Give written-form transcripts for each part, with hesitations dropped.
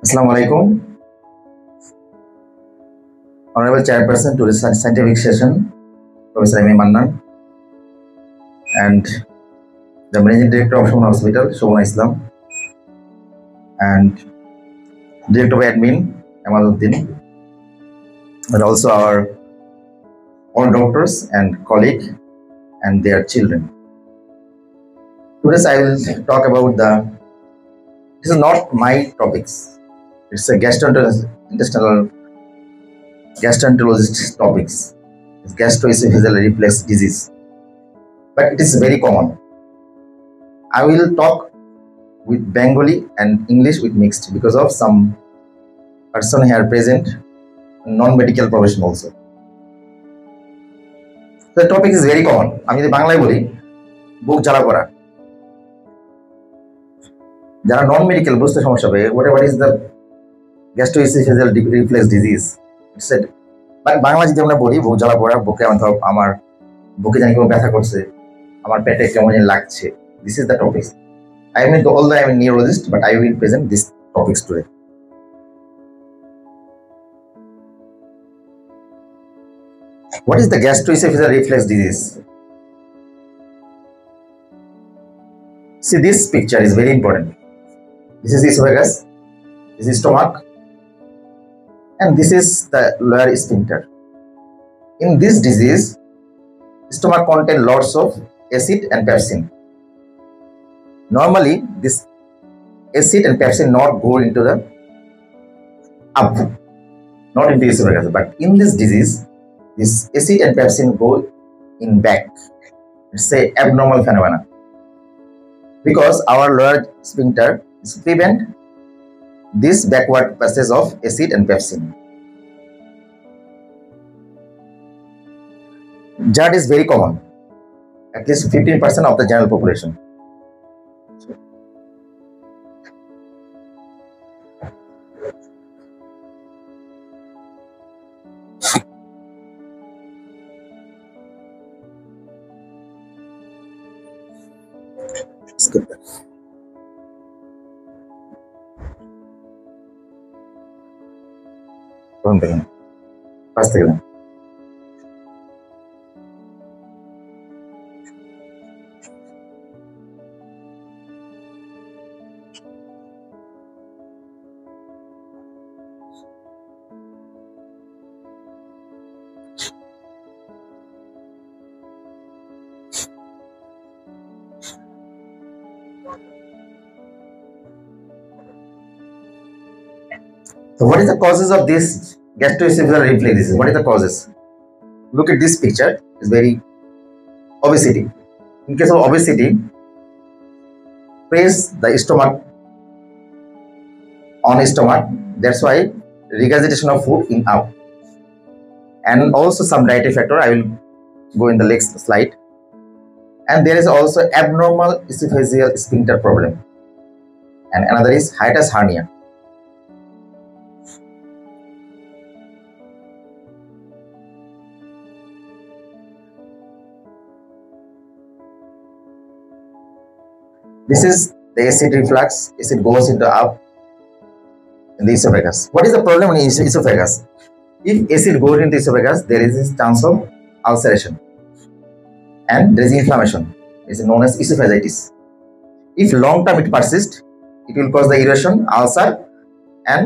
Assalamu alaikum, Honorable Chairperson to this scientific session, Professor M. A. Mannan, and the Managing Director of Shomon Hospital, Shomon Islam, and Director of Admin, Amaduddin, and also our all doctors and colleagues and their children. Today I will talk about this is not my topics, it's a gastrointestinal gastroenterologist topics. It's gastroesophageal reflux disease, but it is very common. I will talk with Bengali and English with mixed because of some person here present, non-medical profession also. The topic is very common. আমি যদি বাংলায় বলি বুক জ্বালা করা, যারা non medical বুঝতে সমস্যা হবে what is the gastroesophageal reflux disease set. But Bangla যদি আমরা বলি বুক জ্বালা করা, বুকে আমার বুকে জানি কোনো ব্যথা করছে, আমার পেটে কেমন যেন লাগছে, this is the topics. I mean, although I am a neurologist, but I will present these topics today. What is the gastroesophageal reflux disease? See, this picture is very important. This is esophagus, this is stomach, and this is the lower sphincter. In this disease, stomach contains lots of acid and pepsin. Normally, this acid and pepsin not go into the up, not into esophagus, but in this disease, this acid and pepsin go in back. It's a abnormal phenomena because our lower sphincter is prevent this backward passage of acid and pepsin. GERD is very common, at least 15% of the general population. Skip that. Don't begin. First again. So what is the causes of this gastroesophageal reflux disease? What is the causes? Look at this picture. It's very obesity. In case of obesity, press the stomach on stomach. That's why regurgitation of food in out. And also some dietary factor. I will go in the next slide. And there is also abnormal esophageal sphincter problem. And another is hiatus hernia. This is the acid reflux. Acid goes into up in the esophagus. What is the problem in esophagus? If acid goes into esophagus, there is a chance of ulceration and there is inflammation. It's known as esophagitis. If long term it persists, it will cause the erosion, ulcer, and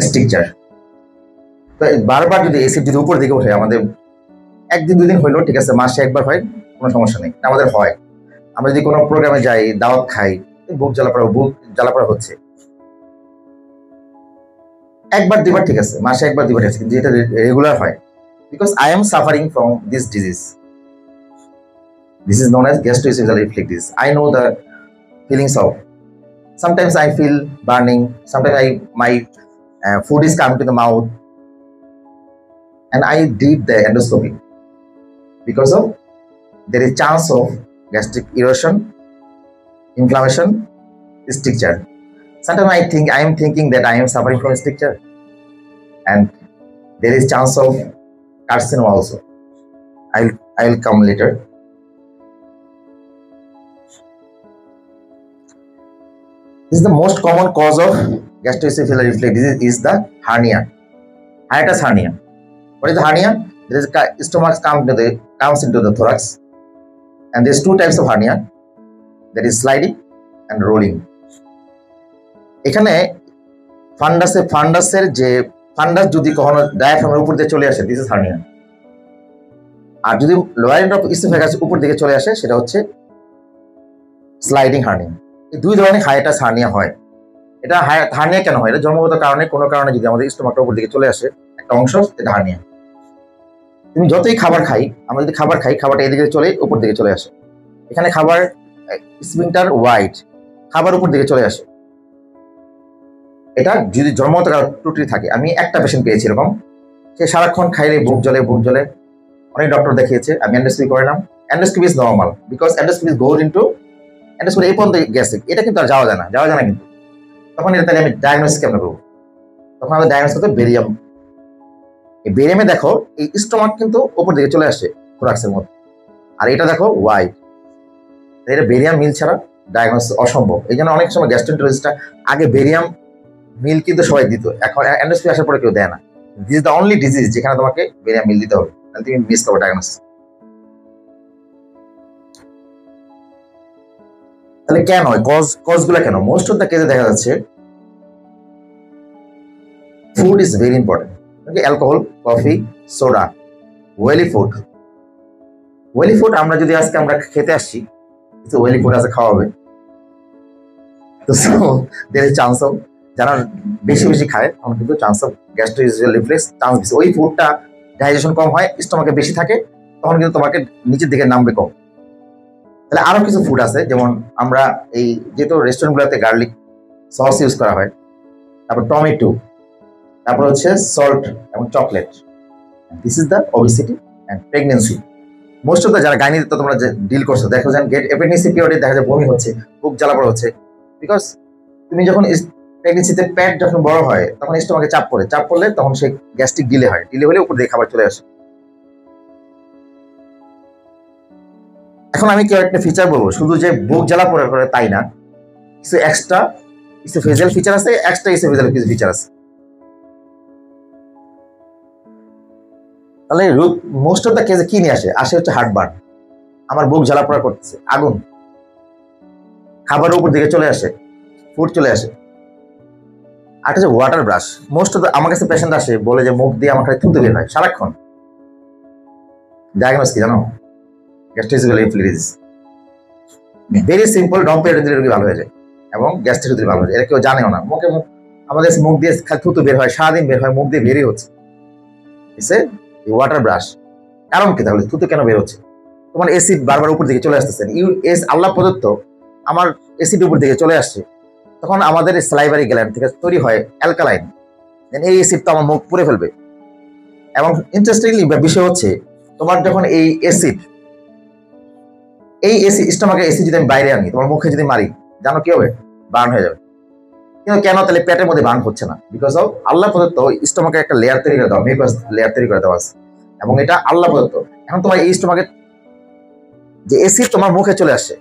stricture. তো বারবার যদি acid যদি উপর দিকে ওঠে, আমাদের একদিন দুদিন হইলো ঠিক আছে, মাসে একবার হয় কোনো সমস্যা নেই, আমাদের হয়। আমরা যদি কোনো প্রোগ্রামে যাই, দাওয়াত খাই, বুক জ্বালাপড়া হচ্ছে, একবার দুইবার ঠিক আছে, মাসে একবার দুইবার ঠিক আছে, কিন্তু এটা রেগুলার হয়, because I am suffering from this disease. This is known as gastroesophageal reflux disease. I know the feelings of. Sometimes I feel burning. Sometimes my food is coming to the mouth, and I did the endoscopy because of there is chance of gastric erosion, inflammation, stricture. Sometimes I am thinking that I am suffering from stricture, and there is chance of carcinoma also. I will come later. This is the most common cause of Gastroesophageal reflux disease is the hernia, hiatus hernia. What is the hernia? There is stomach comes into the thorax, and there's two types of hernia, that is sliding and rolling. এখানে ফান্ডাসের যে ফান্ডাস যদি কখনো ডায়াফ্রামের উপর দিয়ে চলে আসে, this is hernia. আর যদি lower end of oesophagus উপর দিকে চলে আসে, সেটা হচ্ছে স্লাইডিং হার্নিয়া। এই দুই ধরনের হায়াটাস হার্নিয়া হয়। এটা হার্নিয়া কেন হয়? এটা জন্মগত কারণে, কোনো কারণে যদি আমাদের স্টোমাকটা উপর দিকে চলে আসে একটা অংশ, এটা হার্নিয়া। তুমি যতই খাবার খাই, আমরা যদি খাবার খাই, খাবারটা এদিকে চলে উপর দিকে চলে আসে। এখানে খাবার স্পিংটার ওয়াইড, খাবার উপর দিকে চলে আসে। এটা যদি জন্মগত ত্রুটি থাকে। আমি একটা পেশেন্ট পেয়েছি এরকম, সে সারাক্ষণ খাইলে বুক জ্বলে। অনেক ডক্টর দেখিয়েছে, আমি এন্ডোস্কোপি করালাম। Endoscopy is normal, because endoscopy is goes into endoscopy এই পর্যন্ত গেছে, এটা কিন্তু আর যাওয়া যায় না কিন্তু। তখন এটা তাহলে আমি ডায়াগনোসিস কেমন করবো? তখন আমাদের ডায়াগনোস করতে বেরিয়াম। এই বেরিয়ামে দেখো এই স্টোমাক কিন্তু উপর দিকে চলে আসছে থোরাক্সের মধ্যে, আর এটা দেখো ওয়াইড। এটা বেরিয়াম মিল ছাড়া ডায়াগনোসিস অসম্ভব। এই জন্য অনেক সময় গ্যাস্ট্রোএন্টারোলজিস্টরা আগে বেরিয়াম মিল কিন্তু সবাই দিত, এখন এন্ডোস্কোপি আসার পরে কেউ দেয় না। This is the only disease যেখানে তোমাকে বেরিয়াম মিল দিতে হবে, তাহলে তুমি মিস করো ডায়াগনোসিস। তাহলে কেন হয়? কজগুলো কেন? মোস্ট অফ দ্য কেসে দেখা যাচ্ছে food is very important. Alcohol, coffee, soda, oily food আমরা যদি আজকে আমরা খেতে আসছি, কিছু ওয়েলি ফুড আছে খাওয়া হবে, তো দের ইজ চান্স অফ, যারা বেশি খায় তখন কিন্তু চান্স অফ গ্যাস্ট্রোএসোফেজিয়াল রিফ্লেক্স চান্স বেশি। ওই ফুডটা ডাইজেশন কম হয়, স্টমাকে বেশি থাকে, তখন কিন্তু তোমাকে নিচের দিকে নামবে কম। তাহলে আরো কিছু ফুড আছে, যেমন আমরা এই যেহেতু রেস্টুরেন্টগুলোতে গার্লিক সস ইউজ করা হয়, তারপর টমেটো, তারপর হচ্ছে সল্ট এবং chocolate. This is the obesity and pregnancy. Most of the যারা গাইনিতে তোমরা ডিল করছো, দেখো যেন গেট এপিডেমিসি পিরিয়ডে দেখা যায় বমি হচ্ছে, বুক জ্বালাপড়া হচ্ছে, বিকজ তুমি যখন প্রেগনেন্সিতে পেট যখন বড় হয় তখন স্টোমাকে চাপ পড়লে তখন সেই গ্যাস্ট্রিক ডিলে হলে উপর দিয়ে খাবার চলে আসে। এখন আমি কেউ একটা ফিচার বলবো, শুধু যে বুক জ্বালাপড়া করে তাই না, কিছু এক্সট্রা ইসোফেজিয়াল ফিচার আছে, এক্সট্রা ইসোফেজিয়াল কিছু ফিচার আছে। তাহলে মোস্ট অফ দ্য কেসে কি নিয়ে আসে হচ্ছে হার্টবার্ন। আমার বুক জ্বালাপড়া করতেছে, আগুন, খাবার উপর দিকে চলে আসে, ফুড চলে আসে। আর হচ্ছে water brush. Most of the আমার কাছে পেশেন্ট আসে বলে যে মুখ দিয়ে আমার খালি থুতু বের হয় সারাক্ষণ। ডায়াগনোস কি জানো? গ্যাস্ট্রোএসোফেজিয়াল রিফ্লুক্স। ভেরি সিম্পল, ডম পেরিয়ড রোগী ভালো হয়ে যায় এবং গ্যাস্ট্রিক রোগী ভালো হয়ে যায়। এটা কেউ জানেও না। আমাদের মুখ দিয়ে খালি থুতু বের হয়, সারাদিন বের হয়, মুখ দিয়ে বেরই হচ্ছে। Water brush. কারণ কি তাহলে থুতু কেন বের হচ্ছে? তোমার এসিড বারবার উপর দিকে চলে আসতেছে, আল্লাহ প্রদত্ত আমার এসিড উপর দিকে চলে আসছে, তখন আমাদের স্লাইভারি গ্ল্যান্ড থেকে তৈরি হয় অ্যালকালাইন। এই এসিড তো আমার মুখ পুড়ে ফেলবে। এবং ইন্টারেস্টিংলি বিষয় হচ্ছে, তোমার যখন এই এসিড স্টোমাকের এসিড যদি আমি বাইরে আনি, তোমার মুখে যদি মারি, জানো কি হবে? বার্ন হয়ে যাবে। কিন্তু কেন তাহলে পেটের মধ্যে বার্ন হচ্ছে না? বিকজ অফ আল্লাহ প্রদত্ত স্টোমাকে একটা লেয়ার তৈরি করে দেওয়া, মিউকাস লেয়ার তৈরি করে দেওয়া আছে, এবং এটা আল্লাহ প্রদত্ত। এখন তোমার এই স্টোমাকে যে এসিড তোমার মুখে চলে আসছে,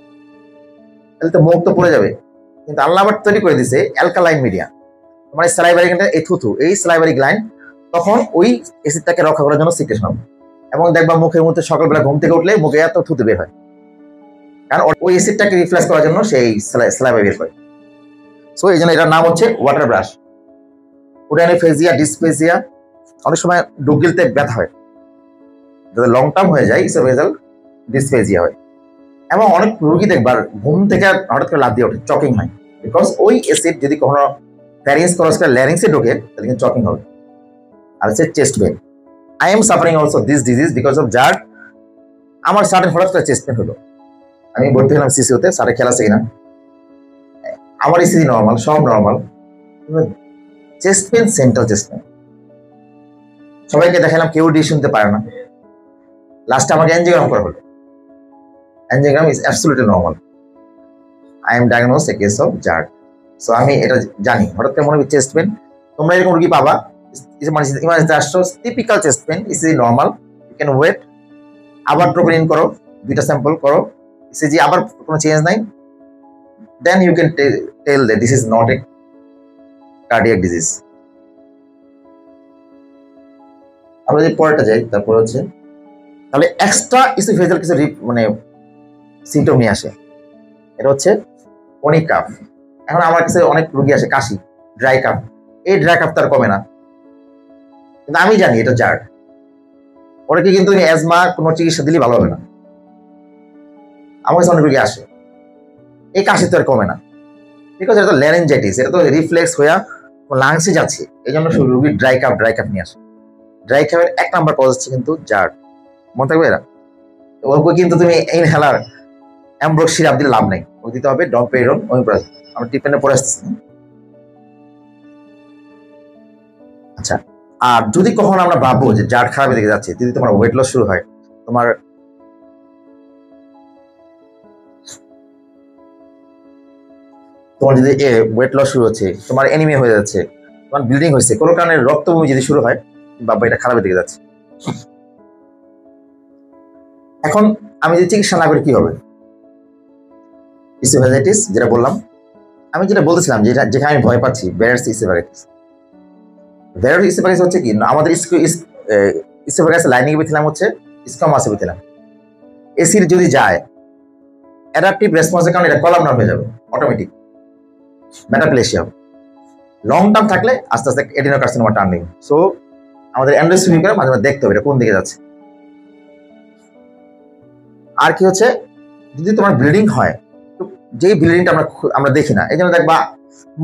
তাহলে তো মুখ তো পড়ে যাবে। কিন্তু আল্লাহ আবার তৈরি করে দিছে অ্যালকালাইন মিডিয়া। তোমার স্লাইভারি গ্ল্যান্ড, এই থুতু, এই স্লাইভারি গ্ল্যান্ড তখন ওই এসিডটাকে রক্ষা করার জন্য সিক্রেশন হবে। এবং দেখবা মুখের মধ্যে সকালবেলা ঘুম থেকে উঠলে মুখে এত থুতু বের হয়, কারণ ওই এসিডটাকে রিফ্লেক্স করার জন্য সেই স্লাইভা বের করে। সো এই জন্য এটার নাম হচ্ছে ওয়াটার ব্রাশ। ওডানোফেজিয়া, ডিসপ্লেজিয়া, অনেক সময় ডুব গিলতে ব্যথা হয়, যদি লং টার্ম হয়ে যায় ইসোফেজিয়াল ডিসপ্লেজিয়া হয়। এবং অনেক রোগী দেখবার ঘুম থেকে হঠাৎ করে লাফ দিয়ে ওঠে, চকিং হয়, বিকজ ওই অ্যাসিড যদি কখনো ফ্যারিংস ক্রস করে ল্যারিংসে ঢোকে, তাহলে কিন্তু চকিং হবে। আর হচ্ছে chest pain. I am suffering also this disease because of যার আমার সাডেন হঠাৎ করে চেস্ট পেন হলো। আমি ভর্তি হলাম সিসিওতে, সারে খেলা আছে কিনা, আমার ইসিজি নর্মাল, সব normal, chest pain, central chest pain. সবাইকে দেখালাম, কেউ ডি শুনতে পারে না। লাস্টে আমাকে অ্যাঞ্জিওগ্রাম করা হলো। Angiogram is absolutely normal. I am diagnosed A case of জার্ড। So আমি এটা জানি, হঠাৎ করে মনে হয় চেস্ট পেন। তোমরা এরকম রোগী পাবা, ইমার্জেন্সিতে আসছো, typical chest pain, ECG normal, you can wait. আবার ট্রোপোনিন করো, 2টা স্যাম্পল করো, ইসিজি আবার কোনো চেঞ্জ নাই, then you can tell that this is not a cardiac disease. আমরা যদি পরেরটা যাই, তারপর হচ্ছে তাহলে এক্সট্রা ইসোফেজিয়াল কিছু মানে সিমটম নিয়ে আসে। এটা হচ্ছে অনিক কাফ। এখন আমার কাছে অনেক রোগী আসে কাশি, ড্রাই কাফ। এই ড্রাই কাফ তার কমে না, কিন্তু আমি জানি এটা জার্ড। ওটাকে কিন্তু অ্যাজমা কোনো চিকিৎসা দিলে ভালো হবে না। আমার কাছে অনেক রোগী আসে, এই কাশি তো আর কমে না, বিকজ এটা তো ল্যারেঞ্জাইটিস, এটা তো রিফ্লেক্স হয়ে লাংসে যাচ্ছে। এই জন্য রোগী ড্রাই কাফ নিয়ে আসে। ড্রাই কাফের 1 নাম্বার কজ হচ্ছে কিন্তু জার্ড, মনে থাকবে এরা। ওকে কিন্তু তুমি ইনহেলার অ্যামব্রোক্স সিরাপ দিলে লাভ নেই, ওকে দিতে হবে ডমপেরন ওমিপ্রাজল। আমরা ট্রিটমেন্টে পড়ে আসতেছি। আচ্ছা, আর যদি কখনো আমরা ভাববো যে জার্ড খারাপের দিকে যাচ্ছে, যদি তোমার ওয়েট লস শুরু হয়, তোমার যদি ওয়েট লস শুরু হচ্ছে, তোমার এনিমিয়া হয়ে যাচ্ছে, তোমার ব্লিডিং হয়েছে, কোনো কারণে রক্তবমি যদি শুরু হয়, বাবা এটা খারাপের দিকে যাচ্ছে। এখন আমি যদি চিকিৎসা না করি কি হবে? ইসোফেজাইটিস যেটা বললাম, আমি যেটা বলতেছিলাম যেখানে আমি ভয় পাচ্ছি, ব্যারাস ইসোফেগাইটিস। ব্যারাস ইসোফেগাইটিস হচ্ছে কি, আমাদের ইসোফেগাস লাইনিং এপিথেলিয়াম হচ্ছে স্কোমাস এপিথেলিয়াম। এসির যদি যায়, অ্যাডাপটিভ রেসপন্সের কারণে এটা কলামনার হয়ে যাবে অটোমেটিক, মেটাপ্লেসিয়া। লং টার্ম থাকলে আস্তে আস্তে এডিনোকার্সিনোমা টার্ন নেবে। সো আমাদের এন্ডোস্কোপি করে মাঝে মাঝে দেখতে হবে এটা কোন দিকে যাচ্ছে। আর কি হচ্ছে, যদি তোমার ব্লিডিং হয়, যে ব্লিডিংটা আমরা দেখি না, এই জন্য দেখবা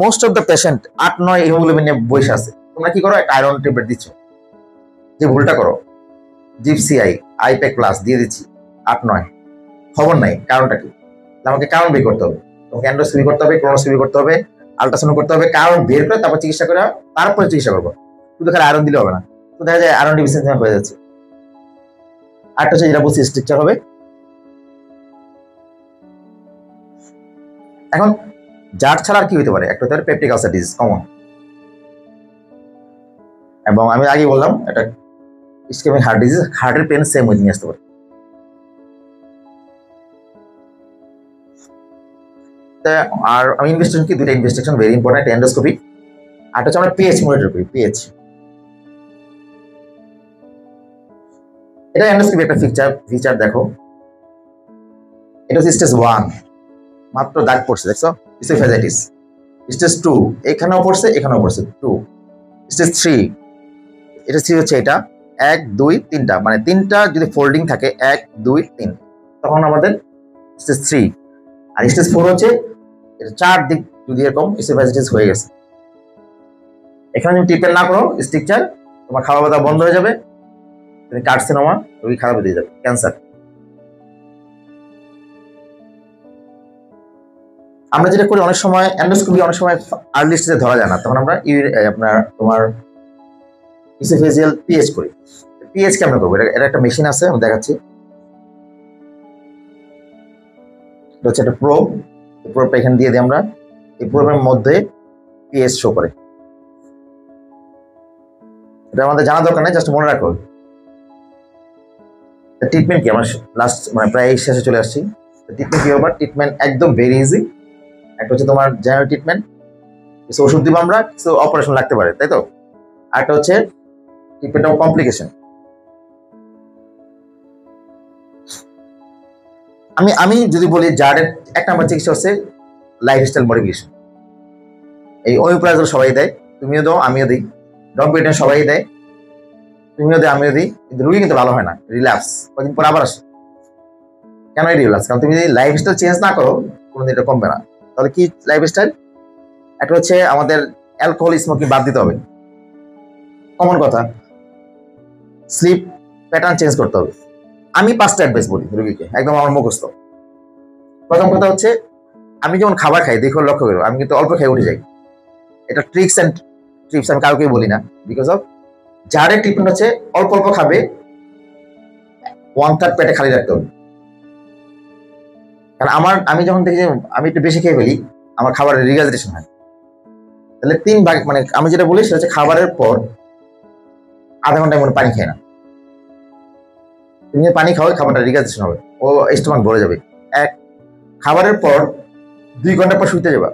most of the patient 8-9 haemoglobin নিয়ে বসে আছে। তোমরা কি করো, একটা আয়রন ট্যাবলেট দিচ্ছ, যে ভুলটা করো, জিপসিআই আইপ্যাক প্লাস দিয়ে দিচ্ছি 8-9, খবর নাই কারণটা কি। আমাকে কারণ বের করতে হবে, তোমাকে এন্ডোস্কোপি করতে হবে, ক্লোনোস্কোপি করতে হবে, আল্ট্রাসাউন্ড করতে হবে, কারণ বের করে তারপর চিকিৎসা করে, তারপরে চিকিৎসা করবো। শুধু খালি আয়রন দিলে হবে না, তো দেখা যায় আয়রন ডিফিসিয়েন্সি হয়ে যাচ্ছে। আরেকটা হচ্ছে যেটা বলছি স্ট্রাকচার হবে। এখন জার্ড ছাড়া আর কি হতে পারে? একটা হতে পারে পেপটিক আলসার ডিজিজ, কমন। এবং আমি আগে বললাম এটা ইসকেমিক হার্ট ডিজিজ, হার্টের পেন সেম ওই নিয়ে আসতে পারে। আর আমি ইনভেস্টিগেশন কি, দুইটা ইনভেস্টিগেশন ভেরি ইম্পর্টেন্ট, এন্ডোস্কোপি, আর হচ্ছে আমরা পিএইচ মনিটর করি, পিএইচ। এটা এন্ডোস্কোপি একটা ফিচার দেখো, এটা হচ্ছে স্টেজ 1, মাত্র দাগ পড়ছে, দেখছো, ইসোফেজাইটিস। স্টেজ 2 এখানেও পড়ছে, এখানেও পড়ছে 2। স্টেজ 3, এটা 3 হচ্ছে এটা 1 2 3টা, মানে 3টা যদি ফোল্ডিং থাকে 1 2 3, তখন আমাদের স্টেজ 3। আর স্টেজ 4 হচ্ছে এটা 4 দিক যদি এরকম ইসোফেজাইটিস হয়ে গেছে। এখানে যদি ট্রিটমেন্ট না করো, স্ট্রাকচার, তোমার খাওয়া দাওয়া বন্ধ হয়ে যাবে, তুমি কার্সিনোমা, রোগী খারাপ হয়ে যাবে, ক্যান্সার। আমরা যেটা করি, অনেক সময় এন্ডোস্কোপি অনেক সময় আর্লি স্টেজে ধরা যায় না, তখন আমরা আপনার তোমার ইসোফেজিয়াল পিএইচ করি। পিএইচ কেমন করবো? এটা একটা মেশিন আছে, আমি দেখাচ্ছি। এটা হচ্ছে একটা প্রোব, প্রোবটা এখানে দিয়ে দিই আমরা। এই প্রোবের মধ্যে পিএইচ শো করে। এটা আমাদের জানা দরকার নেই, জাস্ট মনে রাখো। ট্রিটমেন্ট কি, আমার লাস্ট মানে প্রায় শেষে চলে আসছি। ট্রিটমেন্ট কি হবে? ট্রিটমেন্ট একদম ভেরি ইজি। একটা হচ্ছে তোমার জেনারেল ট্রিটমেন্ট, কিছু ওষুধ দিব আমরা, কিছু অপারেশন লাগতে পারে, তাই তো। আরেকটা হচ্ছে ট্রিটমেন্ট অফ কমপ্লিকেশন। আমি যদি বলি, জার্ডের 1 নাম্বার চিকিৎসা হচ্ছে লাইফস্টাইল মডিফিকেশন। এই ওমিপ্রাজল সবাই দেয়, তুমিও দাও, আমিও দিই। ডমপেরন সবাই দেয়, তুমিও দেয়, আমিও দিই। কিন্তু রুগী কিন্তু ভালো হয় না, রিল্যাপস, কদিন পর আবার আসে। কেন এই রিল্যাপস? কারণ তুমি যদি লাইফস্টাইল চেঞ্জ না করো, কোনোদিন এটা কমবে না। তাহলে কি লাইফস্টাইল? একটা হচ্ছে আমাদের অ্যালকোহল স্মোকিং বাদ দিতে হবে, কমন কথা। স্লিপ প্যাটার্ন চেঞ্জ করতে হবে। আমি 5টা অ্যাডভাইস বলি রোগীকে, একদম আমার মুখস্থ। প্রথম কথা হচ্ছে, আমি যখন খাবার খাই, দেখো লক্ষ্য করো, আমি কিন্তু অল্প খেয়ে উঠে যাই। এটা ট্রিক্স অ্যান্ড টিপস আমি কাউকে বলি না, বিকজ অফ জার্ডের ট্রিটমেন্ট হচ্ছে অল্প অল্প খাবে, 1/3 পেটে খালি রাখতে হবে। কারণ আমি যখন দেখি যে আমি একটু বেশি খেয়ে ফেলি, আমার খাবারের রিগাজেশন হয়। তাহলে 3 ভাগ, মানে আমি যেটা বলি সেটা হচ্ছে খাবারের পর আধা ঘন্টায় মনে পানি খায় না। তুমি পানি খাও, খাবারটা রিগাজেশন হবে, ও স্টোমাক ভরে যাবে। 1, খাবারের পর 2 ঘন্টা পর শুইতে যাবা,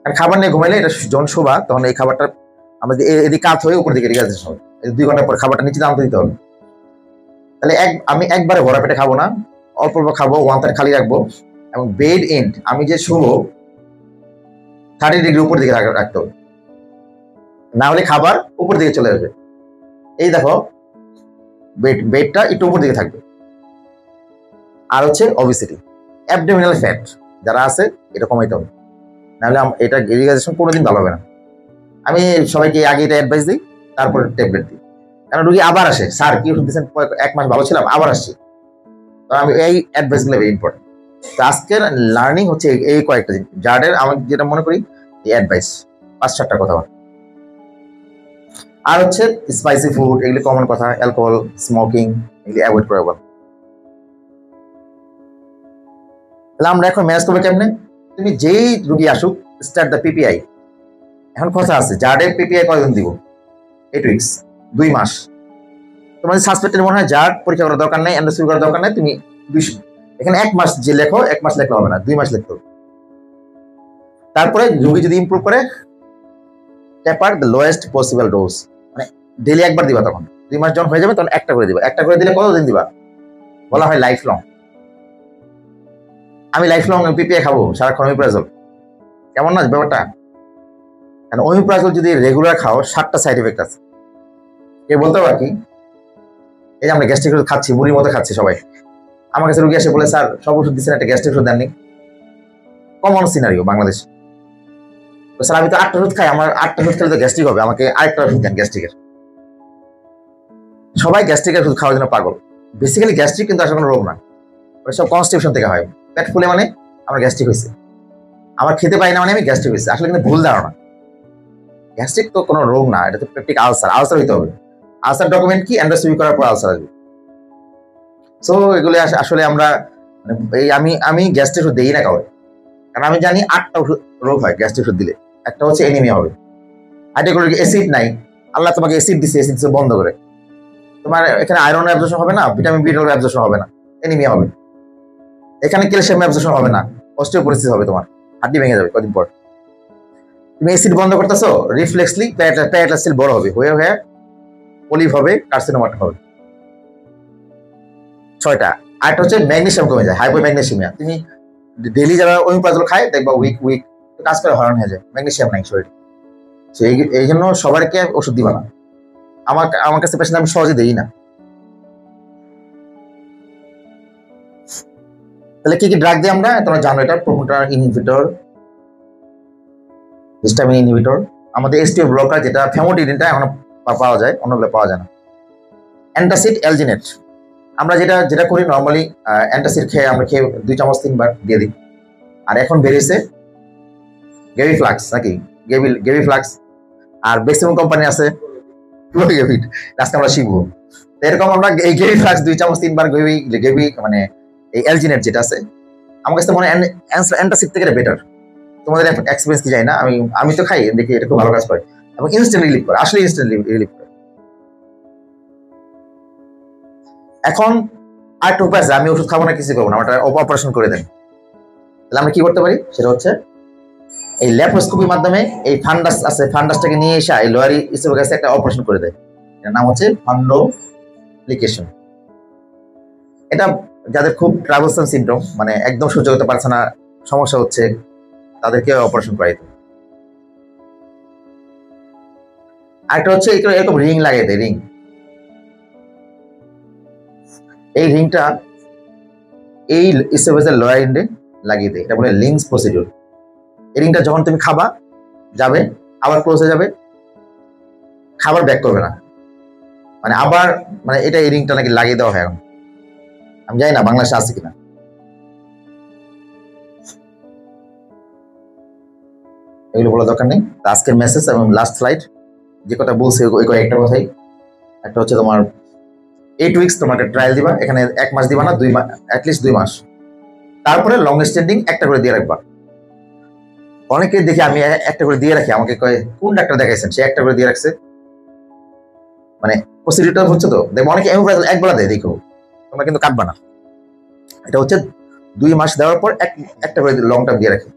আর খাবার নিয়ে ঘুমাইলে এটা যখন শোভা তখন এই খাবারটা আমাদের এদিকে কাত হয়ে উপর দিকে রিগাইজেশন হবে, 2 ঘন্টা পর খাবারটা নিচে নামতে দিতে হবে। তাহলে আমি একবারে ভরা পেটে খাবো না, অল্প অল্প খাবো, 1/3 খালি রাখবো, এবং বেড এন্ড আমি যে শোবো 30 ডিগ্রি উপর দিকে রাখতে হবে, না হলে খাবার উপর দিকে চলে আসবে। এই দেখো বেডটা একটু উপর দিকে থাকবে। আর হচ্ছে অবিসিটি, অ্যাবডোমিনাল ফ্যাট যারা আছে এটা কমাইতে হবে, নাহলে এটা রিগাইজেশন কোনোদিন ভালো হবে না। আমি সবাইকে আগে এটা অ্যাডভাইস দিই, তারপর ট্যাবলেট দিই। কারণ রুগী আবার আসে, স্যার কি ওষুধ দিচ্ছেন, 1 মাস ভালো ছিলাম আবার আসছি। তো আমি এই অ্যাডভাইসগুলো ভেরি ইম্পর্টেন্ট। তো আজকের লার্নিং হচ্ছে এই কয়েকটা দিন জার্ডের, আমি যেটা মনে করি এই অ্যাডভাইস 5-4টা কথা। আর হচ্ছে স্পাইসি ফুড, এগুলি কমন কথা, অ্যালকোহল, স্মোকিং, এগুলি অ্যাভয়েড করে বল। তাহলে আমরা এখন ম্যানেজ করবো কেমনে? তুমি যেই রুগী আসুক, স্টার্ট দ্য পিপিআই। এখন কথা আছে, জার্ডের পিপিআই কয়দিন দিব? 8 উইকস, 2 মাস। তোমাদের সাসপেক্টেড মনে হয় জার্ড পরীক্ষা করার দরকার নেই, এন্ডোস্কোপি করার দরকার নেই, তুমি এখানে 1 মাস যে লেখো, 1 মাস লেখলে হবে না, 2 মাস লিখতে হবে। তারপরে রোগী যদি ইমপ্রুভ করে, টেপার দ্য লোয়েস্ট পসিবল ডোজ, মানে ডেইলি একবার দিবা। তখন 2 মাস যখন হয়ে যাবে তখন একটা করে দিবা। একটা করে দিলে কতদিন দিবা? বলা হয় লাইফ লং। আমি লাইফ লং পিপিআই খাবো সারাক্ষণ ওমিপ্রাজল, কেমন না ব্যাপারটা? কারণ ওমিপ্রাজল যদি রেগুলার খাও 7টা সাইড এফেক্ট আছে। কে বলতে পারো কি? এই যে আমরা গ্যাস্ট্রিক ওষুধ খাচ্ছি, মুড়ির মতো খাচ্ছি সবাই। আমার কাছে রুগী এসে বলে, স্যার সব ওষুধ দিচ্ছেন, একটা গ্যাস্ট্রিক ওষুধ দেননি। Common scenario Bangladesh. স্যার আমি তো 8টা ওষুধ খাই, আমার 8টা ওষুধ খেলে তো গ্যাস্ট্রিক হবে, আমাকে আরেকটা ওষুধ দেন গ্যাস্ট্রিকের। সবাই গ্যাস্ট্রিকের ওষুধ খাওয়ার জন্য পাগল। বেসিক্যালি গ্যাস্ট্রিক কিন্তু আসলে কোনো রোগ না, সব কনস্টিপেশন থেকে হয়। পেট ফুলে মানে আমার গ্যাস্ট্রিক হয়েছে, আমার খেতে পাই না মানে আমি গ্যাস্ট্রিক হয়েছে। আসলে কিন্তু ভুল ধারণা। গ্যাস্ট্রিক তো কোনো রোগ না, এটা তো পেপটিক আলসার। আলসার হইতে হবে। আলসার ডকুমেন্ট কি? এন্ডোস্কোপি করার পর আলসার আসবে। সো এগুলো আসলে আমরা আমি গ্যাস্ট্রিক ওষুধ দিই না কাউকে, কারণ আমি জানি 8টা রোগ হয় গ্যাস্ট্রিক ওষুধ দিলে। একটা হচ্ছে এনিমিয়া হবে, হাইড্রোক্লোরিক অ্যাসিড নাই, আল্লাহ তোমাকে অ্যাসিড দিচ্ছে, অ্যাসিড বন্ধ করে, তোমার এখানে আয়রন অ্যাবজর্পশন হবে না, ভিটামিন বি12 অ্যাবজর্পশন হবে না, এনিমিয়া হবে। এখানে ক্যালসিয়াম অ্যাবজর্পশন হবে না, অস্টিওপোরোসিস হবে, তোমার হাড্ডি ভেঙে যাবে কদিন পর। তুমি অ্যাসিড বন্ধ করতেছো, রিফ্লেক্সলি প্যারাটাস সেল বড় হবে, হয়ে হয়ে পলিপ হবে, কার্সিনোমা হবে। 6টা। আরেকটা হচ্ছে ম্যাগনেসিয়াম কমে যায়, হাইপোম্যাগনেসিমিয়া। তুমি ডেইলি যারা ওমিপ্রাজল খায় দেখবা উইক কাজ করে হরণ হয়ে যায়, ম্যাগনেসিয়াম নাই শরীরে। এই জন্য সবাইকে ওষুধ দিবা না। আমার কাছে পেশেন্ট আমি সহজে দিই না। তাহলে কি কি ড্রাগ দিই আমরা? তোমরা জানো এটা, প্রমোটার ইনহিবিটর, হিস্টামিন ইনহিবিটর, আমাদের এসটিও ব্লকার যেটা ফেমোডিডিনটা এখন পাওয়া যায়, অন্যগুলো পাওয়া যায় না। Antacid, alginate. আমরা যেটা করি নর্মালি, অ্যান্টাসিড আমরা খেয়ে 2 চামচ 3 বার দিয়ে দিই। আর এখন বেরিয়েছে গেভিফ্লাক্স, নাকি গেভিফ্লাক্স, আর বেক্সিমম কোম্পানি আছে ফ্লোরিগেভিড। আজকে আমরা শিখবো এরকম। আমরা এই গেভিফ্লাক্স 2 চামচ 3 বার গেভি মানে এই অ্যালজিনেট যেটা আছে, আমার কাছে মনে হয় অ্যান্টাসিড থেকে বেটার। তোমাদের এক্সপেরিয়েন্স কি যায় না, আমি তো খাই, দেখি এটা খুব ভালো কাজ করে এবং ইনস্ট্যান্ট রিলিফ করে, আসলে ইনস্ট্যান্ট রিলিফ করে। এখন আরেকটা উপায় আছে, আমি ওষুধ খাবো না, কিছু করবো না, আমার অপারেশন করে দেন। তাহলে আমরা কি করতে পারি? সেটা হচ্ছে এই ল্যাপ্রোস্কোপির মাধ্যমে এই ফান্ডাস আছে, ফান্ডাসটাকে নিয়ে এসে এই লোয়ার ইসোফেগাসে একটা অপারেশন করে দেয়। এর নাম হচ্ছে ফান্ডোপ্লিকেশন। এটা যাদের খুব ট্রাভেলসাম সিমটম, মানে একদম সহ্য করতে পারছে না, সমস্যা হচ্ছে, তাদেরকে অপারেশন করাই দেয়। আরেকটা হচ্ছে এরকম রিং লাগিয়ে দেয়, রিং। এই রিংটা এই ইসোফেগাসের লোয়ার এন্ডে লাগিয়ে দেয়, এটা বলে লিংস প্রসিডিউর। এই রিংটা যখন তুমি খাবা যাবে, আবার ক্লোজ হয়ে যাবে, খাবার ব্যাক করবে না, মানে আবার মানে এটা এই রিংটা নাকি লাগিয়ে দেওয়া হয় এখন, আমি জানি না বাংলাদেশে আছে কিনা। এগুলো বলার দরকার নেই। আজকের মেসেজ এবং লাস্ট স্লাইড যে কথা বলছি ওই কয়েকটা কথাই। একটা হচ্ছে তোমার 8 উইকস তোমার ট্রায়াল দিবা, এখানে 1 মাস দিবা না, 2 মাস, অ্যাটলিস্ট 2 মাস। তারপরে লং স্ট্যান্ডিং একটা করে দিয়ে রাখবা। অনেকে দেখি আমি একটা করে দিয়ে রাখি, আমাকে কয় কোন ডাক্তার দেখাইছেন, সে একটা করে দিয়ে রাখছে, মানে প্রসিডিউরটা হচ্ছে। তো দেখবো অনেকে এমোপ্রাজল একবেলা দেয়, দেখো তোমরা কিন্তু কাটবা না। এটা হচ্ছে 2 মাস দেওয়ার পর একটা করে লং টার্ম দিয়ে রাখি।